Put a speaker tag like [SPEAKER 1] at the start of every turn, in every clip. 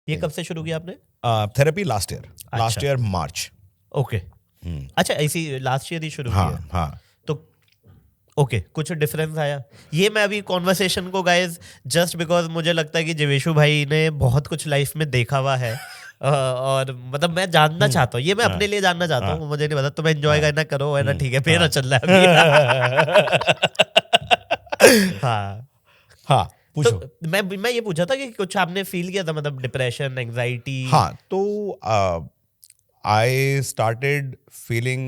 [SPEAKER 1] ये कब से शुरू किया आपने?
[SPEAKER 2] Therapy last year March.
[SPEAKER 1] Okay. अच्छा, ऐसी लास्ट ईयर ही शुरू किया.
[SPEAKER 2] हाँ.
[SPEAKER 1] तो ओके, कुछ डिफरेंस आया? ये मैं अभी कॉन्वर्सेशन को गाइज जस्ट बिकॉज मुझे लगता है कि जीवेशु भाई ने बहुत कुछ लाइफ में देखा हुआ है और मतलब मैं जानना चाहता हूँ, ये मैं अपने लिए जानना चाहता हूँ, मुझे नहीं पता. तुम एंजॉय करना करो है ना, ठीक है, मेरा चल रहा है अभी. हाँ,
[SPEAKER 2] पूछो.
[SPEAKER 1] तो मैं ये पूछा था कि कुछ आपने फील किया था, मतलब डिप्रेशन, एंजाइटी?
[SPEAKER 2] हाँ, तो I started feeling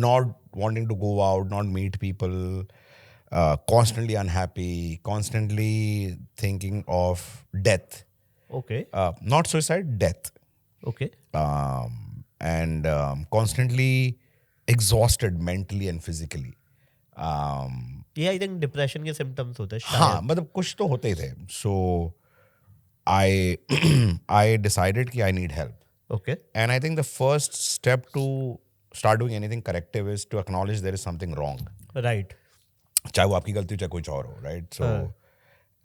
[SPEAKER 2] not wanting to go out, not meet people, constantly unhappy, constantly thinking of death.
[SPEAKER 1] Okay.
[SPEAKER 2] Not suicide, death.
[SPEAKER 1] Okay.
[SPEAKER 2] And constantly exhausted mentally and physically.
[SPEAKER 1] ये I think depression के symptoms होते हैं शायद.
[SPEAKER 2] हाँ, मतलब कुछ तो होते ही थे. So I decided कि I need help.
[SPEAKER 1] Okay.
[SPEAKER 2] And I think the first step to start doing anything corrective is to acknowledge there is something wrong.
[SPEAKER 1] Right.
[SPEAKER 2] चाहे वो आपकी गलती हो चाहे कुछ और हो, right? So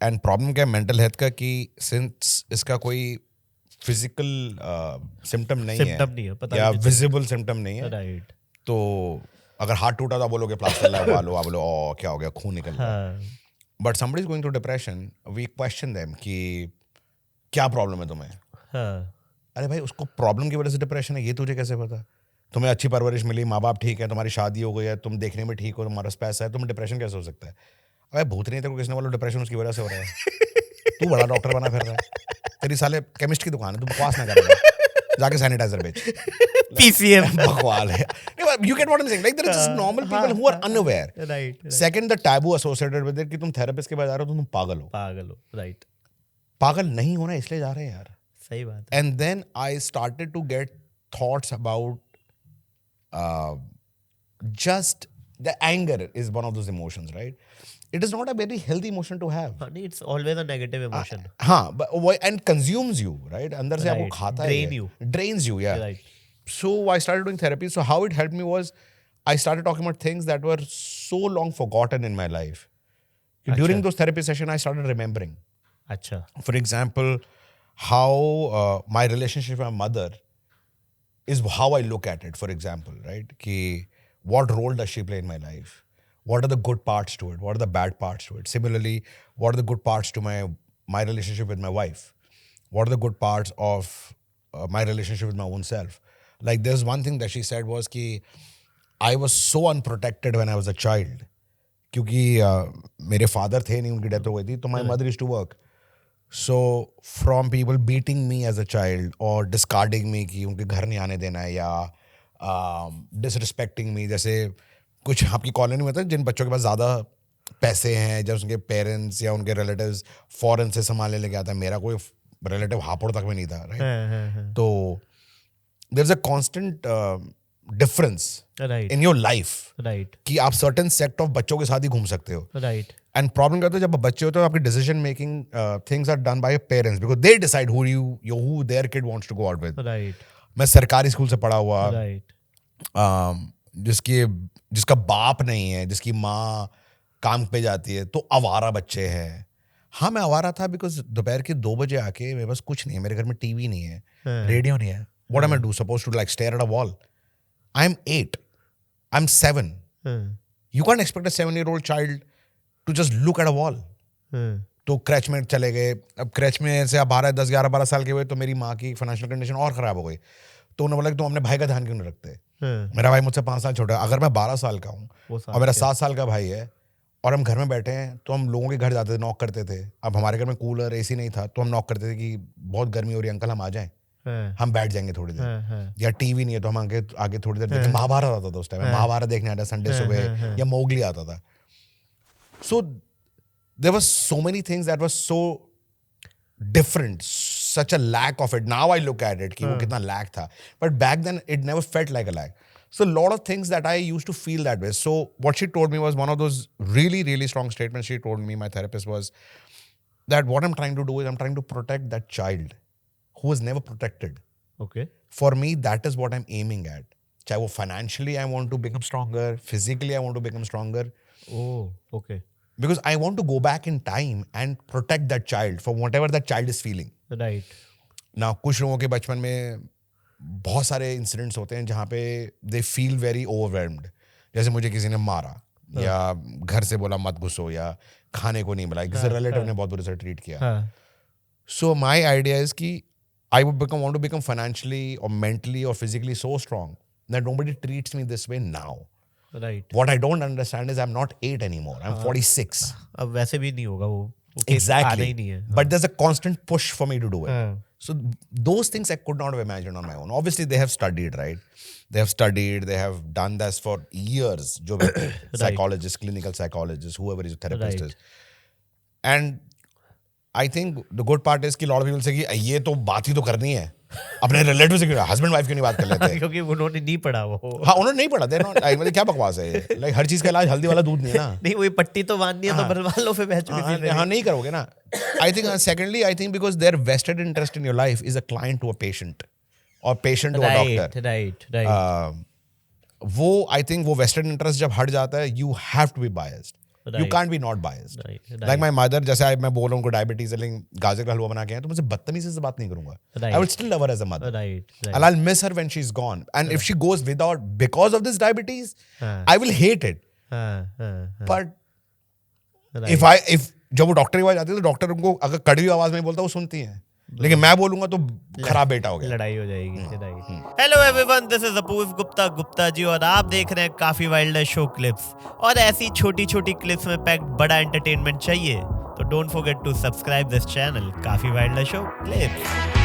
[SPEAKER 2] and problem क्या है mental health का कि since इसका कोई physical symptom नहीं है
[SPEAKER 1] पता
[SPEAKER 2] या
[SPEAKER 1] नहीं
[SPEAKER 2] visible symptom नहीं है,
[SPEAKER 1] right.
[SPEAKER 2] तो अगर हाथ टूटा तो बोलोगे प्लास्टर लगवा लो, आप बोलो ओ क्या हो गया, खून निकल गया. But somebody is going through depression, we question them कि क्या प्रॉब्लम है तुम्हें? अरे भाई, उसको प्रॉब्लम की वजह से डिप्रेशन है, ये तुझे कैसे पता? तुम्हें अच्छी परवरिश मिली, माँ बाप ठीक है, तुम्हारी शादी हो गई है, तुम देखने में ठीक हो, तुम्हारा पैसा है, तुम्हें डिप्रेशन कैसे हो सकता है? अरे भूत नहीं, तेरे को किसने बोला डिप्रेशन उसकी वजह से हो रहा है? तू बड़ा डॉक्टर बना फिर रहा है, तेरी साले केमिस्ट की दुकान है, तू बकवास ना कर, जाके सैनिटाइजर बेच.
[SPEAKER 1] PCM
[SPEAKER 2] बकवाल है. You get what I'm saying? Like there are just normal people who are unaware.
[SPEAKER 1] Right.
[SPEAKER 2] Second, the taboo associated with it कि तुम थेरेपिस्ट के पास जा रहे हो तो तुम पागल हो.
[SPEAKER 1] Right.
[SPEAKER 2] पागल नहीं होना इसलिए जा रहे हैं यार.
[SPEAKER 1] सही बात है.
[SPEAKER 2] And then I started to get thoughts about just the anger is one of those emotions, right? It is not a very healthy emotion to have.
[SPEAKER 1] It's always a negative emotion.
[SPEAKER 2] हाँ, but and consumes you, right? अंदर से आपको खाता है.
[SPEAKER 1] Drain you.
[SPEAKER 2] Drains you, yeah.
[SPEAKER 1] Right.
[SPEAKER 2] So I started doing therapy. So how it helped me was I started talking about things that were so long forgotten in my life. During those therapy sessions, I started remembering.
[SPEAKER 1] अच्छा.
[SPEAKER 2] For example, how my relationship with my mother is how I look at it, for example, right? Ki, what role does she play in my life? What are the good parts to it? What are the bad parts to it? Similarly, what are the good parts to my relationship with my wife? What are the good parts of my relationship with my own self? Like there's one thing that she said was कि I was so unprotected when I was a child. क्योंकि मेरे father थे नहीं, उनकी death हो गई थी, तो my mother used to work. So from people beating me as a child or discarding me कि उनके घर नहीं आने देना है या disrespecting me, जैसे कुछ आपकी कॉलोनी में था जिन बच्चों के पास ज़्यादा पैसे हैं, जब उनके पेरेंट्स या उनके रिलेटिव्स फॉरेन से संभालने लेके आता है, मेरा कोई रिलेटिव हापुड़ तक में नहीं था, राइट? तो there's a constant difference in your life,
[SPEAKER 1] right,
[SPEAKER 2] कि आप certain sect of बच्चों के साथ ही घूम सकते हो,
[SPEAKER 1] right.
[SPEAKER 2] And problem करते हो जब बच्चे होते हो, आपकी decision making things are done by your parents because they decide who their kid wants to go out with.
[SPEAKER 1] Right.
[SPEAKER 2] मैं सरकारी स्कूल से पढ़ा हुआ,
[SPEAKER 1] right.
[SPEAKER 2] जिसका बाप नहीं है, जिसकी माँ काम पे जाती है, तो आवारा बच्चे हैं. हाँ, मैं आवारा था बिकॉज दोपहर के 2 बजे आके मेरे पास कुछ नहीं है, मेरे घर में टीवी नहीं है, रेडियो नहीं है. What am I do? Supposed to like stare at a wall? I'm 8. I'm 7. You can't expect a 7-year-old child to just look at a wall. तो क्रैच में चले गए. अब क्रैच में से आप 12, 10, 11, 12 साल के हुए तो मेरी माँ की फाइनेंशियल कंडीशन और खराब हो गई. तो उन्होंने बोला कि तुम अपने भाई का ध्यान क्यों नहीं रखते? मेरा भाई मुझसे 5 साल छोटा है. अगर मैं 12 साल का हूँ और मेरा 7 साल का भाई है और हम घर में बैठे हैं, तो हम लोगों के घर जाते थे, नॉक करते थे. अब हमारे घर में कूलर एसी नहीं था, तो हम नॉक करते थे कि बहुत गर्मी हो रही है अंकल, हम आ जाएं, हम बैठ जाएंगे थोड़ी देर. या टीवी नहीं है तो हम आगे थोड़ी देर देखें. महाभारत आता था उस टाइम, महाभारत देखने आता संडे सुबह, या मोगली आता था. So there were so many things that were so different, such a lack of it. Now I look at it कि वो कितना lack था, but back then it never felt like a lack. So a lot of things that I used to feel that way. So what she told me was one of those really, really strong statements she told me, my therapist, was that what I'm trying to do is I'm trying to protect that child who was never protected.
[SPEAKER 1] Okay.
[SPEAKER 2] For me, that is what I'm aiming at. चाहे वो financially I want to become stronger, physically I want to become stronger.
[SPEAKER 1] Oh, okay.
[SPEAKER 2] Because I want to go back in time and protect that child from whatever that child is feeling.
[SPEAKER 1] Right
[SPEAKER 2] ना कुछ लोगों के बचपन में बहुत सारे incidents होते हैं जहाँ पे दे फील वेरी ओवरवेल्म्ड, जैसे मुझे किसी ने मारा या घर से बोला मत घुसो या खाने को नहीं मिला, किसी रिलेटिव ने बहुत बुरे से ट्रीट किया. सो माई आइडिया इज कि I would want to become financially or mentally or physically so strong that nobody treats me this way now.
[SPEAKER 1] Right.
[SPEAKER 2] What I don't understand is I'm not 8 anymore. I'm 46.
[SPEAKER 1] अब वैसे भी नहीं होगा वो.
[SPEAKER 2] Exactly.
[SPEAKER 1] ही नहीं है.
[SPEAKER 2] But there's a constant push for me to do it. So those things I could not have imagined on my own. Obviously they have studied, right? They have studied, they have done this for years. जो psychologists, clinical psychologists, whoever is a therapist is. And I think the good part is कि lot of people say कि ये तो बात ही तो करनी है अपने रिलेटिव से, क्यों हस्बैंड वाइफ क्यों नहीं बात कर लेते
[SPEAKER 1] क्योंकि उन्होंने नहीं पढ़ा वो.
[SPEAKER 2] हाँ उन्होंने नहीं पढ़ा. मतलब क्या बकवास है ये. लाइक हर चीज का इलाज हल्दी वाला दूध नहीं है ना.
[SPEAKER 1] नहीं वही पट्टी तो बांधनी है तो बनवा लो फिर बैच में.
[SPEAKER 2] हाँ नहीं करोगे ना. I think secondly I think because their vested interest in your life is a client to a patient or patient to a doctor.
[SPEAKER 1] Right.
[SPEAKER 2] वो I think वो vested interest जब हट जाता है you have to be biased. You can't be not biased. Like my mother, जैसे मैं बोल रहा हूँ उनको डायबिटीज है लेकिन गाजर का हलवा बना के आए तो मुझे बदतमीजी से बात नहीं करूंगा. I will still love her as a mother. And I'll miss her when she's gone. And if she goes without because of this diabetes, I will hate it. But if जब वो डॉक्टर की आवाज आती है तो doctor उनको अगर कड़वी आवाज में बोलता है वो सुनती है, लेकिन मैं बोलूंगा तो खराब बेटा हो गया,
[SPEAKER 1] लड़ाई हो जाएगी. हेलो एवरीवन, दिस इज अपूर्व गुप्ता, गुप्ता जी, और आप देख रहे हैं काफी वाइल्ड है शो क्लिप्स. और ऐसी छोटी छोटी क्लिप्स में पैक्ड बड़ा एंटरटेनमेंट चाहिए तो don't forget to subscribe this channel काफी वाइल्ड है शो क्लिप्स.